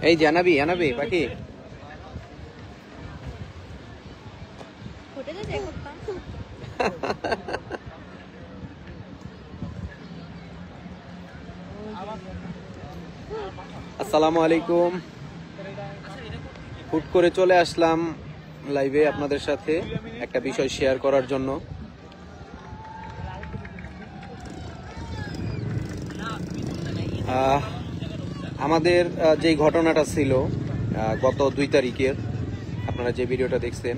এই জানাবি জানাবি পাখি আসসালামু আলাইকুম। হুট করে চলে আসলাম লাইভে আপনাদের সাথে একটা বিষয় শেয়ার করার জন্য। আমাদের যে ঘটনাটা ছিল গত 2 তারিখের, আপনারা যে ভিডিওটা দেখছেন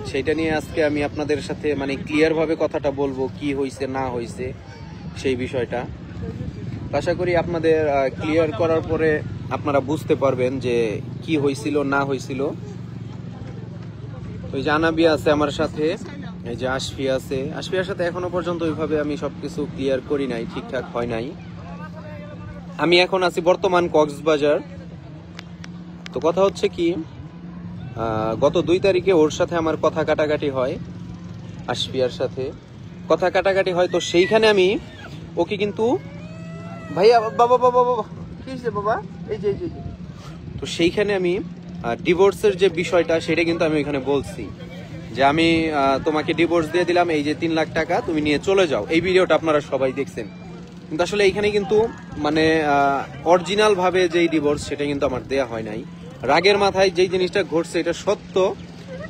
সেইটা নিয়ে আজকে আমি আপনাদের সাথে মানে ক্লিয়ার ভাবে কথাটা বলবো, কি হয়েছে না হয়েছে সেই বিষয়টা। আশা করি আপনাদের ক্লিয়ার করার পরে আপনারা বুঝতে পারবেন যে কি হয়েছিল না হয়েছিল। ওই যে আনাবি আছে আমার সাথে, এই যে আশফিয়া আছে। আশফিয়ার সাথে এখনো পর্যন্ত ওইভাবে আমি সবকিছু ক্লিয়ার করি নাই, ঠিকঠাক হয় নাই। আমি এখন আছি বর্তমান কক্সবাজার। তো কথা হচ্ছে কি, গত 2 তারিখে ওর সাথে আমার কথা কাটাকাটি হয়, আশফিয়ার সাথে কথা কাটাকাটি হয়। তো সেইখানে আমি ওকে কিন্তু ভাইয়া বাবা বাবা বাবা কি হয়েছে বাবা, এই যে তো সেইখানে আমি ডিভোর্সের যে বিষয়টা সেটা কিন্তু আমি ওইখানে বলছি যে আমি তোমাকে ডিভোর্স দিয়ে দিলাম, এই যে 3 লাখ টাকা তুমি নিয়ে চলে যাও। এই ভিডিওটা আপনারা সবাই দেখছেন, কিন্তু আসলে এইখানে কিন্তু মানে অরিজিনাল ভাবে যেই ডিভোর্স সেটা কিন্তু আমার দেয়া হয় নাই। রাগের মাথায় যেই জিনিসটা ঘটছে এটা সত্য,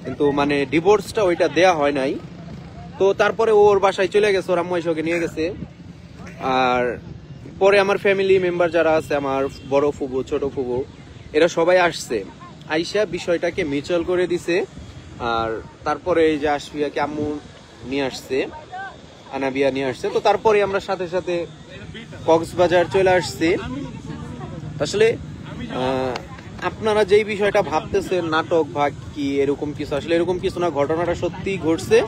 কিন্তু মানে ডিভোর্সটা ওইটা দেয়া হয় নাই। তো তারপরে ওর বাসায় চলে গেছে, ওর আম্মু এসে ওকে নিয়ে গেছে। আর পরে আমার ফ্যামিলি মেম্বার যারা আছে, আমার বড় ফুবু ছোট ফুবু, এরা সবাই আসছে, আইসা বিষয়টাকে মিউচুয়াল করে দিছে। আর তারপরে এই যে আশফিয়াকে আম্মু নিয়ে আসছে, আনাবিয়া নিয়ে আসছে। তো তারপরে আমরা সাথে সাথে কক্সবাজার চলে আসছি। আসলে আপনারা যেই বিষয়টা ভাবতেছেন নাটক ভাগ কি এরকম কিছু, আসলে এরকম কিছু না, ঘটনাটা সত্যিই ঘটছে।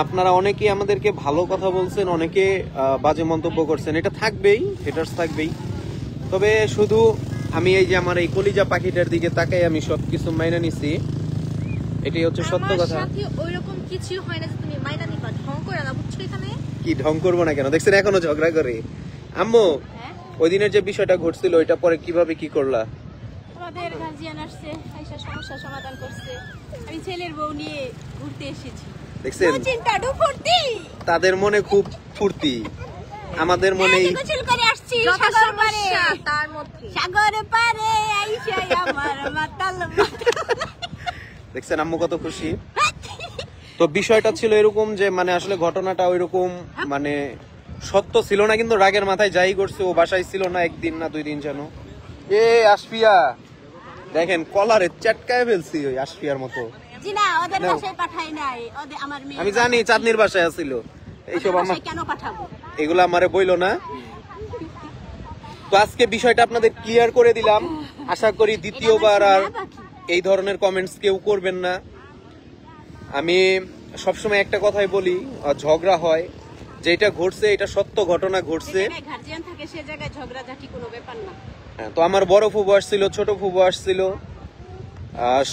আপনারা অনেকেই আমাদেরকে ভালো কথা বলছেন, অনেকে বাজে মন্তব্য করছেন, এটা থাকবেই, হেটার্স থাকবেই। তবে শুধু আমি এই যে আমার এই কলিজা পাখিটার দিকে তাকাই আমি সবকিছু মাইনা নিছি, এটাই হচ্ছে সত্য কথা। ওইরকম কিছু হয় না যে তুমি মাইনা নিবা, ঢং করে না, বুঝছো? এখানে কি ঢং করবো না কেন, দেখছেন এখনো ঝগড়া করে। আম্মু ওই দিনের যে বিষয়টা ঘটছিল ওইটা পরে কিভাবে কি করলা? আমাদের গার্জিয়ান আসছে, আইসা সমস্যা সমাধান করছে। আমি ছেলের বউ নিয়ে ঘুরতে এসেছি, দেখছেন চিন্তাডু ফুর্তি, তাদের মনে খুব ফুর্তি, আমাদের মনেই গোসল করে আসছি সাগর পারে, তার মধ্যে সাগর পারে আইসা আমার মাতাল। দেখছেন আম্মু কত খুশি। তো বিষয়টা ছিল এরকম যে মানে আসলে ঘটনাটা ওইরকম মানে সত্য ছিল না, কিন্তু রাগের মাথায় যাই করছে। ও বাসায় ছিল না 1 দিন না 2 দিন যেন। এ আশফিয়া দেখেন কলারে চটকায় ফেলছি ওই আশফিয়ার মতো। জি না, ওদের বাসায় পাঠাই নাই, ওদের আমার মেয়ে আমি জানি চাঁদনির বাসায় আছিল। এইসব আমার কেন পাঠাবো, এগুলো আমারে বইলো না। তো আজকে বিষয়টা আপনাদের ক্লিয়ার করে দিলাম। আশা করি দ্বিতীয়বার আর এই ধরনের কমেন্টস কেউ করবেন না। আমি সবসময় একটা কথাই বলি, ঝগড়া হয়, যেটা ঘটছে এটা সত্য ঘটনা ঘটছে। গার্জিয়ান থাকে সে জায়গায় ঝগড়াঝাটি কোনো ব্যাপার না। তো আমার বড় ফুবু আসছিল, ছোট ফুবু আসছিল,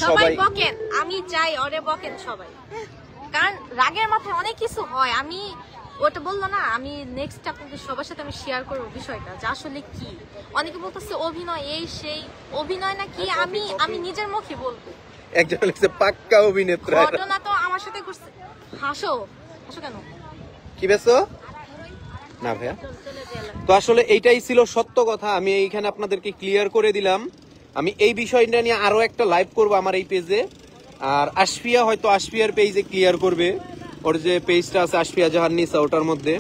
সবাই বকেন, আমি চাই ওরে বকেন সবাই, কারণ রাগের মাথায় অনেক কিছু হয়। আমি ওটা বললো না, আমি নেক্সট আপনাদের সবার সাথে আমি শেয়ার করবো বিষয়টা যে আসলে কি। অনেকে বলতেছে অভিনয়, এই সেই অভিনয় না কি, আমি নিজের মুখে বলবো একজন লিখছে পাক্কা অভিনেত্রী। ঘটনা তো আমার সাথে ঘটছে। হাসো হাসো কেন, কি বেছো না ভাইয়া? তো আসলে এইটাই ছিল সত্য কথা, আমি এইখানে আপনাদেরকে ক্লিয়ার করে দিলাম। আমি এই বিষয়টা নিয়ে আরো একটা লাইভ করব আমার এই পেজে, আর আশফিয়া হয়তো আশফিয়ার পেজে ক্লিয়ার করবে, ওর যে পেজটা আছে আশফিয়া জাহান নিসা, ওটার মধ্যে।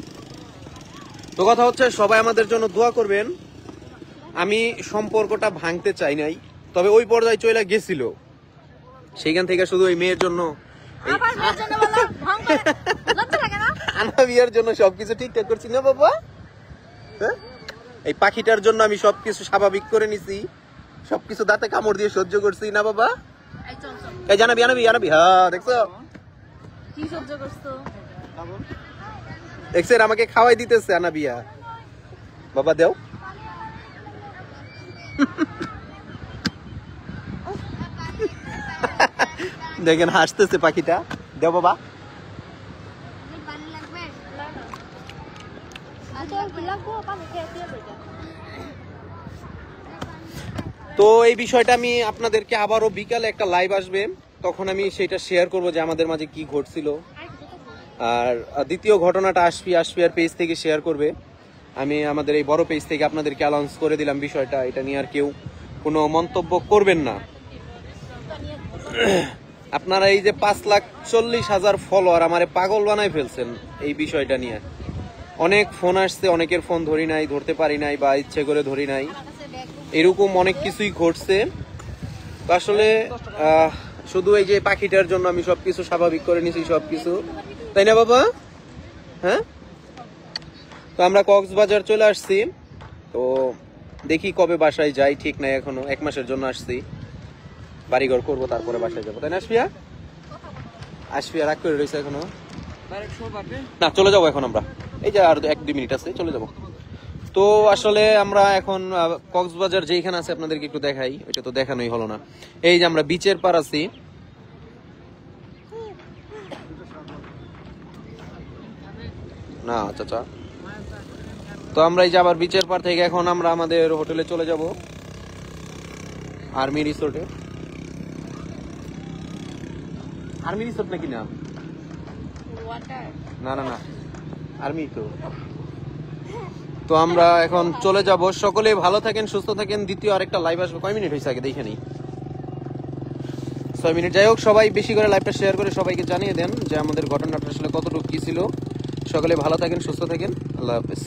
তো কথা হচ্ছে সবাই আমাদের জন্য দোয়া করবেন। আমি সম্পর্কটা ভাঙতে চাই নাই, তবে ওই পর্যায়ে চলে গেছিল, সেইখান থেকে শুধু ওই মেয়ের জন্য, আনাবিয়ার জন্য সবকিছু ঠিকঠাক করছি না বাবা। এই পাখিটার জন্য আমি সবকিছু স্বাভাবিক করে নিছি, সবকিছু দাঁতে কামড় দিয়ে সহ্য করছি না বাবা। এই জানাবি আনাবি আনাবি, হ্যাঁ দেখছো কি সহ্য করছো, দেখছেন আমাকে খাওয়াই দিতেছে আনাবিয়া। বাবা দেও, দেখেন হাসতেছে পাখিটা, দেও বাবা। তো এই বিষয়টা আমি আপনাদেরকে আবারও বিকালে একটা লাইভ আসবে, তখন আমি সেটা শেয়ার করব যে আমাদের মাঝে কি ঘটছিল। আর দ্বিতীয় ঘটনাটা আশফিয়ার পেজ থেকে শেয়ার করবে। আমি আমাদের এই বড় পেজ থেকে আপনাদেরকে অ্যানাউন্স করে দিলাম বিষয়টা, এটা নিয়ে আর কেউ কোনো মন্তব্য করবেন না। আপনারা এই যে 5,40,000 ফলোয়ার আমারে পাগল বানায় ফেলছেন এই বিষয়টা নিয়ে। অনেক ফোন আসছে, অনেকের ফোন ধরি নাই, ধরতে পারি নাই বা ইচ্ছে করে ধরি নাই, এরকম অনেক কিছুই ঘটছে। তো আসলে শুধু এই যে পাখিটার জন্য আমি সবকিছু স্বাভাবিক করে নিছি সবকিছু, তাই না বাবা? হ্যাঁ, তো আমরা কক্সবাজার চলে আসছি। তো দেখি কবে বাসায় যাই ঠিক নাই, এখনো 1 মাসের জন্য আসছি, বাড়িঘর করবো তারপরে বাসায় যাবো, তাই না আশফিয়া? আশফিয়া রাগ করে রয়েছে এখনো না, চলে যাবো এখন আমরা, এই যে আর 1-2 মিনিট আছে চলে যাবো। তো আসলে আমরা এখন কক্সবাজার যেখানে আছে আপনাদেরকে একটু দেখাই, ওইটা তো দেখানোই হলো না। এই যে আমরা বিচের পার আছি, না চাচা। তো আমরা এই যে আবার বিচের পার থেকে এখন আমরা আমাদের হোটেলে চলে যাব, আর্মি রিসোর্টে। আর্মি রিসোর্ট নাকি নাম? না না না, আর্মি তো। তো আমরা এখন চলে যাব, সকলে ভালো থাকেন, সুস্থ থাকেন। দ্বিতীয় আরেকটা লাইভ আসবে, কয় মিনিট হয়েছে আগে দেখে নিই, 6 মিনিট। যাই হোক, সবাই বেশি করে লাইভটা শেয়ার করে সবাইকে জানিয়ে দেন যে আমাদের ঘটনাটা আসলে কতটুকু কি ছিল। সকলে ভালো থাকেন, সুস্থ থাকেন, আল্লাহ হাফেজ।